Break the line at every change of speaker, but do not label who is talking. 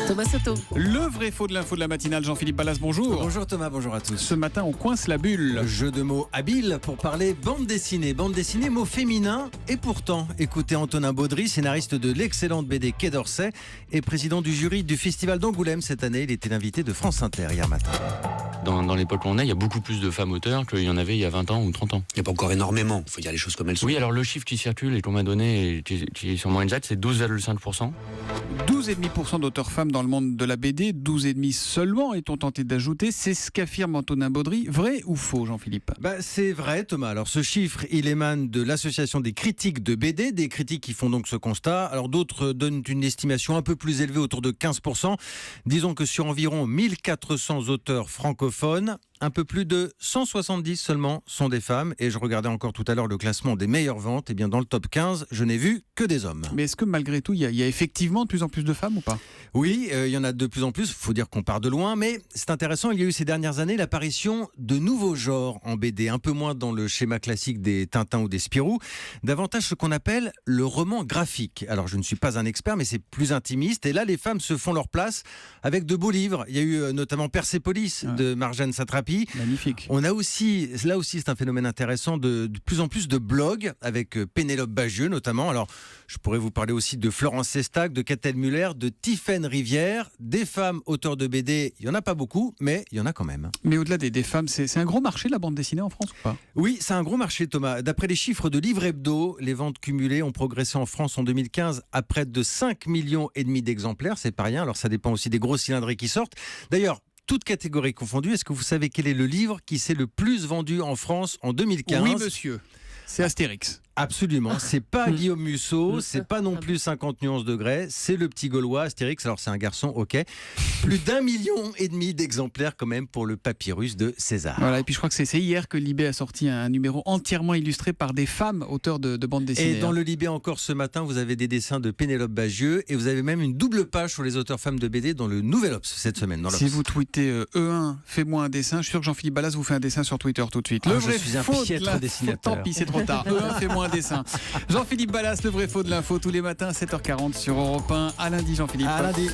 Thomas Soto.
Le vrai faux de l'info de la matinale, Jean-Philippe Ballas, bonjour.
Bonjour Thomas, bonjour à tous.
Ce matin, on coince la bulle.
Jeu de mots habile pour parler bande dessinée. Bande dessinée, mot féminin. Et pourtant, écoutez Antonin Baudry, scénariste de l'excellente BD Quai d'Orsay et président du jury du Festival d'Angoulême cette année. Il était l'invité de France Inter hier matin.
Dans l'époque où on est, il y a beaucoup plus de femmes auteurs qu'il y en avait il y a 20 ans ou 30 ans.
Il n'y a pas encore énormément, il faut dire les choses comme elles sont.
Oui, alors le chiffre qui circule et qu'on m'a donné, et qui est sur mon Inject, c'est 12,5%.
12,5% d'auteurs femmes dans le monde de la BD, 12,5% seulement, est-on tenté d'ajouter. C'est ce qu'affirme Antonin Baudry. Vrai ou faux, Jean-Philippe ?
C'est vrai Thomas. Alors ce chiffre, il émane de l'association des critiques de BD, des critiques qui font donc ce constat. Alors d'autres donnent une estimation un peu plus élevée, autour de 15%. Disons que sur environ 1400 auteurs francophones, un peu plus de 170 seulement sont des femmes. Et je regardais encore tout à l'heure le classement des meilleures ventes. Et bien dans le top 15, je n'ai vu que des hommes.
Mais est-ce que malgré tout, il y a effectivement de plus en plus de femmes ou pas ?
Oui, il y en a de plus en plus. Il faut dire qu'on part de loin. Mais c'est intéressant, il y a eu ces dernières années l'apparition de nouveaux genres en BD. Un peu moins dans le schéma classique des Tintins ou des Spirou. Davantage ce qu'on appelle le roman graphique. Alors je ne suis pas un expert, mais c'est plus intimiste. Et là, les femmes se font leur place avec de beaux livres. Il y a eu notamment Persépolis de Marjane Satrapi.
Magnifique.
On a aussi, là aussi c'est un phénomène intéressant, de plus en plus de blogs avec Pénélope Bagieux notamment. Alors je pourrais vous parler aussi de Florence Sestac, de Catel Muller, de Tiffaine Rivière. Des femmes auteurs de BD, il n'y en a pas beaucoup, mais il y en a quand même.
Mais au-delà des femmes, c'est un gros marché la bande dessinée en France ou pas ?
Oui, c'est un gros marché Thomas. D'après les chiffres de Livre Hebdo, les ventes cumulées ont progressé en France en 2015 à près de 5,5 millions d'exemplaires. C'est pas rien, alors ça dépend aussi des gros cylindrés qui sortent. D'ailleurs, toutes catégories confondues, est-ce que vous savez quel est le livre qui s'est le plus vendu en France en 2015 ?
Oui, monsieur. C'est Astérix.
Absolument, c'est pas Guillaume Musso, c'est pas non plus 50 nuances de Grey, c'est le petit Gaulois Astérix, alors c'est un garçon, ok. Plus d'1,5 million d'exemplaires quand même pour le papyrus de César.
Voilà, et puis je crois que c'est hier que Libé a sorti un numéro entièrement illustré par des femmes auteurs de bande dessinée.
Et dans le Libé encore ce matin, vous avez des dessins de Pénélope Bagieux et vous avez même une double page sur les auteurs femmes de BD dans le Nouvel Obs cette semaine. Dans
si vous tweetez E1, fais-moi un dessin, je suis sûr que Jean-Philippe Ballas vous fait un dessin sur Twitter tout de suite.
Je suis un piètre dessinateur.
Tant pis, c'est trop tard. E1, fais-moi un dessin. Jean-Philippe Ballas, le vrai faux de l'info tous les matins, 7h40 sur Europe 1. À lundi, Jean-Philippe.
À lundi.